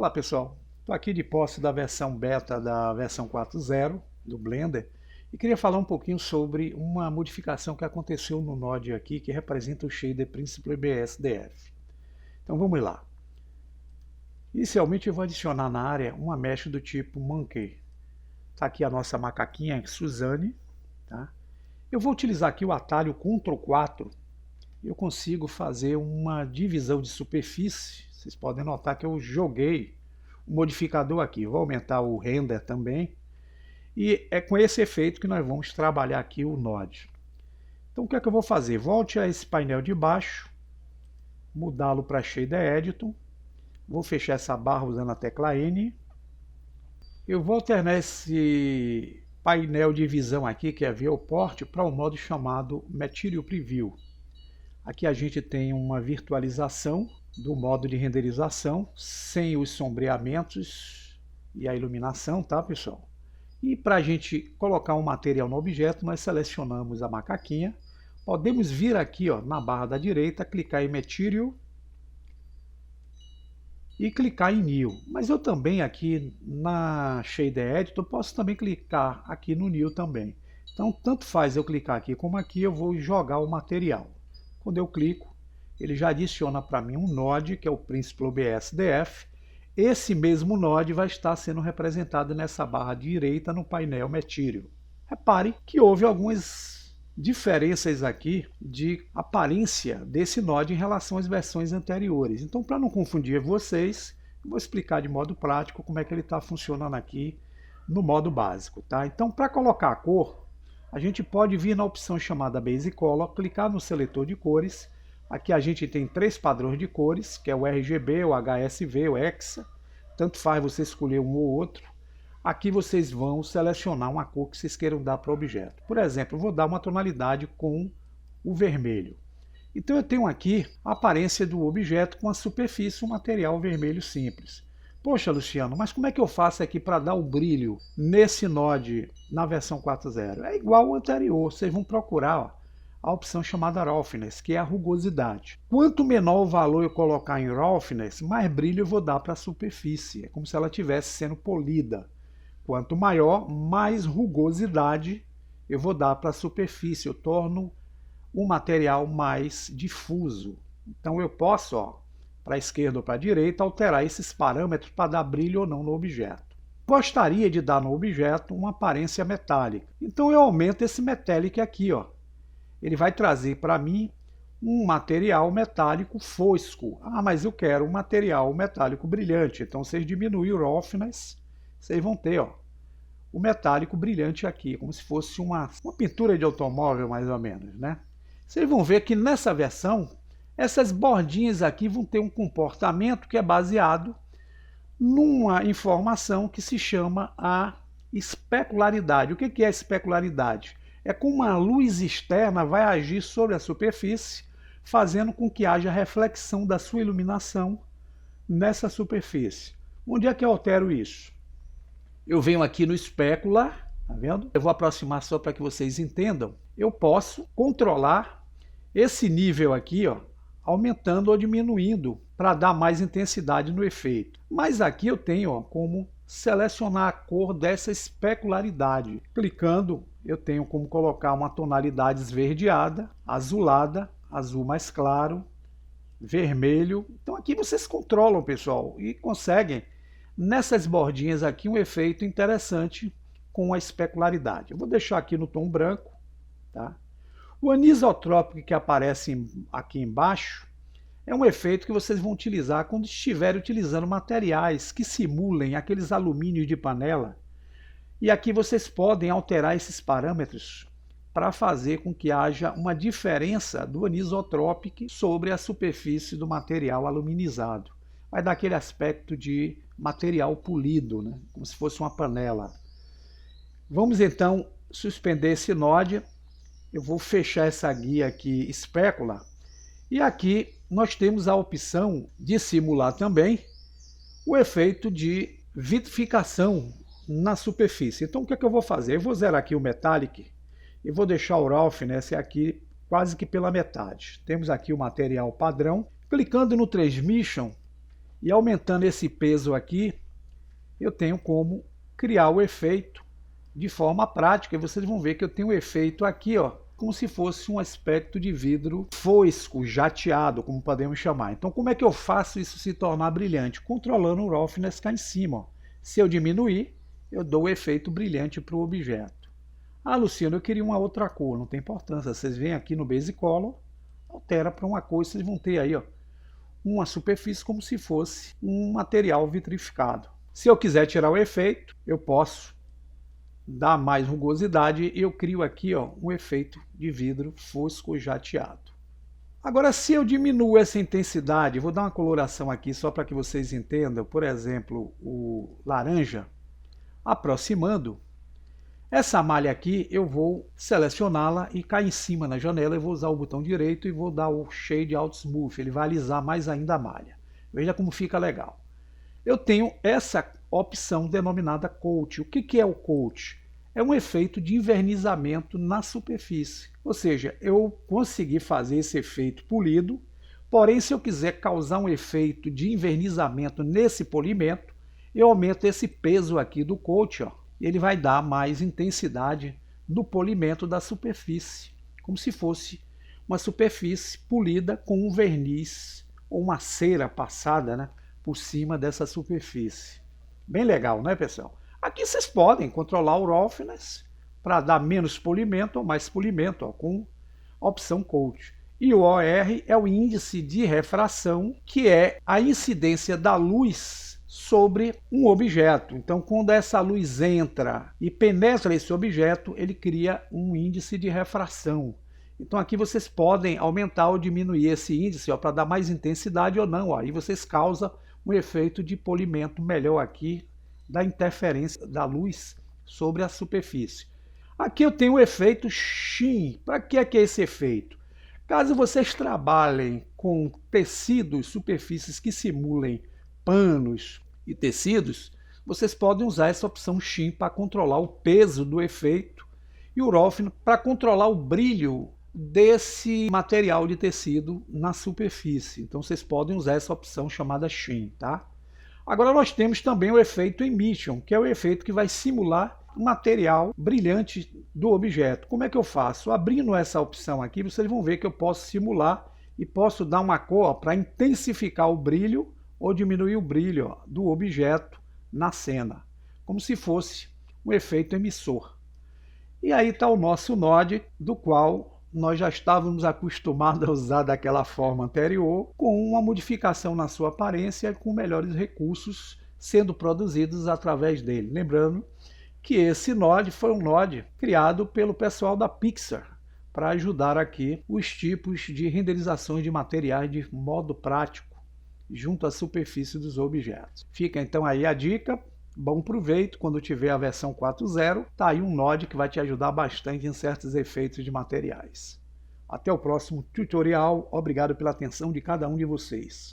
Olá pessoal, estou aqui de posse da versão beta da versão 4.0 do Blender e queria falar um pouquinho sobre uma modificação que aconteceu no Node aqui que representa o shader Principled BSDF. Então vamos lá. Inicialmente eu vou adicionar na área uma mesh do tipo Monkey. Está aqui a nossa macaquinha Suzane. Tá? Eu vou utilizar aqui o atalho Ctrl 4. Eu consigo fazer uma divisão de superfície. Vocês podem notar que eu joguei o modificador aqui. Vou aumentar o render também. E é com esse efeito que nós vamos trabalhar aqui o Node. Então o que é que eu vou fazer? Volte a esse painel de baixo, mudá-lo para Shader Editor. Vou fechar essa barra usando a tecla N. Eu vou alternar esse painel de visão aqui, que é Viewport, para um modo chamado Material Preview. Aqui a gente tem uma virtualização do modo de renderização, sem os sombreamentos e a iluminação, tá pessoal? E para a gente colocar um material no objeto, nós selecionamos a macaquinha. Podemos vir aqui ó, na barra da direita, clicar em Material e clicar em New. Mas eu também aqui na Shader Editor posso também clicar aqui no New também. Então tanto faz eu clicar aqui como aqui, eu vou jogar o material. Quando eu clico, ele já adiciona para mim um node, que é o Principled BSDF. Esse mesmo node vai estar sendo representado nessa barra direita no painel Material. Repare que houve algumas diferenças aqui de aparência desse node em relação às versões anteriores. Então, para não confundir vocês, eu vou explicar de modo prático como é que ele está funcionando aqui no modo básico. Tá? Então, para colocar a cor, a gente pode vir na opção chamada Basic Color, clicar no seletor de cores. Aqui a gente tem 3 padrões de cores, que é o RGB, o HSV, o Hexa. Tanto faz você escolher um ou outro. Aqui vocês vão selecionar uma cor que vocês queiram dar para o objeto. Por exemplo, eu vou dar uma tonalidade com o vermelho. Então eu tenho aqui a aparência do objeto com a superfície, um material vermelho simples. Poxa, Luciano, mas como é que eu faço aqui para dar o brilho nesse Node na versão 4.0? É igual ao anterior, vocês vão procurar ó, a opção chamada Roughness, que é a rugosidade. Quanto menor o valor eu colocar em Roughness, mais brilho eu vou dar para a superfície. É como se ela estivesse sendo polida. Quanto maior, mais rugosidade eu vou dar para a superfície. Eu torno o material mais difuso. Então eu posso, ó, para a esquerda ou para a direita, alterar esses parâmetros para dar brilho ou não no objeto. Gostaria de dar no objeto uma aparência metálica. Então eu aumento esse metallic aqui, ó. Ele vai trazer para mim um material metálico fosco. Ah, mas eu quero um material metálico brilhante. Então vocês diminuem o roughness, vocês vão ter ó, o metálico brilhante aqui, como se fosse uma pintura de automóvel mais ou menos, né? Vocês vão ver que nessa versão, essas bordinhas aqui vão ter um comportamento que é baseado numa informação que se chama a especularidade. O que é a especularidade? É como uma luz externa vai agir sobre a superfície, fazendo com que haja reflexão da sua iluminação nessa superfície. Onde é que eu altero isso? Eu venho aqui no Specular, tá vendo? Eu vou aproximar só para que vocês entendam. Eu posso controlar esse nível aqui, ó, aumentando ou diminuindo para dar mais intensidade no efeito. Mas aqui eu tenho ó, como selecionar a cor dessa especularidade. Clicando, eu tenho como colocar uma tonalidade esverdeada, azulada, azul mais claro, vermelho. Então aqui vocês controlam, pessoal, e conseguem nessas bordinhas aqui um efeito interessante com a especularidade. Eu vou deixar aqui no tom branco, tá? O anisotrópico que aparece aqui embaixo é um efeito que vocês vão utilizar quando estiverem utilizando materiais que simulem aqueles alumínios de panela. E aqui vocês podem alterar esses parâmetros para fazer com que haja uma diferença do anisotrópico sobre a superfície do material aluminizado. Vai dar aquele aspecto de material polido, né? Como se fosse uma panela. Vamos então suspender esse Node. Eu vou fechar essa guia aqui, Specular. E aqui nós temos a opção de simular também o efeito de vitrificação na superfície. Então o que é que eu vou fazer? Eu vou zerar aqui o Metallic e vou deixar o Roughness aqui quase que pela metade. Temos aqui o material padrão. Clicando no Transmission E aumentando esse peso aqui, eu tenho como criar o efeito de forma prática. E vocês vão ver que eu tenho um efeito aqui, ó, como se fosse um aspecto de vidro fosco, jateado, como podemos chamar. Então, como é que eu faço isso se tornar brilhante? Controlando o roughness cá em cima. Ó. Se eu diminuir, eu dou o efeito brilhante para o objeto. Ah, Luciano, eu queria uma outra cor. Não tem importância. Vocês vêm aqui no Base Color, altera para uma cor e vocês vão ter aí, ó, uma superfície como se fosse um material vitrificado. Se eu quiser tirar o efeito, eu posso dar mais rugosidade e eu crio aqui, ó, um efeito de vidro fosco jateado. Agora, se eu diminuo essa intensidade, vou dar uma coloração aqui só para que vocês entendam, por exemplo, o laranja, aproximando, essa malha aqui eu vou selecioná-la e cair em cima na janela, eu vou usar o botão direito e vou dar o Shade Out Smooth, ele vai alisar mais ainda a malha. Veja como fica legal. Eu tenho essa opção denominada Coat. O que é o Coat? É um efeito de envernizamento na superfície. Ou seja, eu consegui fazer esse efeito polido, porém se eu quiser causar um efeito de envernizamento nesse polimento, eu aumento esse peso aqui do Coat, ó, e ele vai dar mais intensidade no polimento da superfície, como se fosse uma superfície polida com um verniz ou uma cera passada, né, por cima dessa superfície. Bem legal, né, pessoal? Aqui vocês podem controlar o roughness para dar menos polimento ou mais polimento, ó, com a opção Coat. E o OR é o índice de refração, que é a incidência da luz sobre um objeto. Então, quando essa luz entra e penetra esse objeto, ele cria um índice de refração. Então aqui vocês podem aumentar ou diminuir esse índice para dar mais intensidade ou não. Ó. Aí vocês causam um efeito de polimento melhor aqui da interferência da luz sobre a superfície. Aqui eu tenho o efeito sheen. Para que é esse efeito? Caso vocês trabalhem com tecidos, superfícies que simulem panos e tecidos, vocês podem usar essa opção sheen para controlar o peso do efeito e o roughness para controlar o brilho desse material de tecido na superfície. Então vocês podem usar essa opção chamada sheen, tá? Agora nós temos também o efeito emission, que é o efeito que vai simular o material brilhante do objeto. Como é que eu faço? Abrindo essa opção aqui, vocês vão ver que eu posso simular e posso dar uma cor para intensificar o brilho ou diminuir o brilho, ó, do objeto na cena, como se fosse um efeito emissor. E aí está o nosso node, do qual nós já estávamos acostumados a usar daquela forma anterior, com uma modificação na sua aparência e com melhores recursos sendo produzidos através dele. Lembrando que esse node foi um node criado pelo pessoal da Pixar, para ajudar aqui os tipos de renderizações de materiais de modo prático, junto à superfície dos objetos. Fica então aí a dica. Bom proveito quando tiver a versão 4.0, tá aí um node que vai te ajudar bastante em certos efeitos de materiais. Até o próximo tutorial, obrigado pela atenção de cada um de vocês.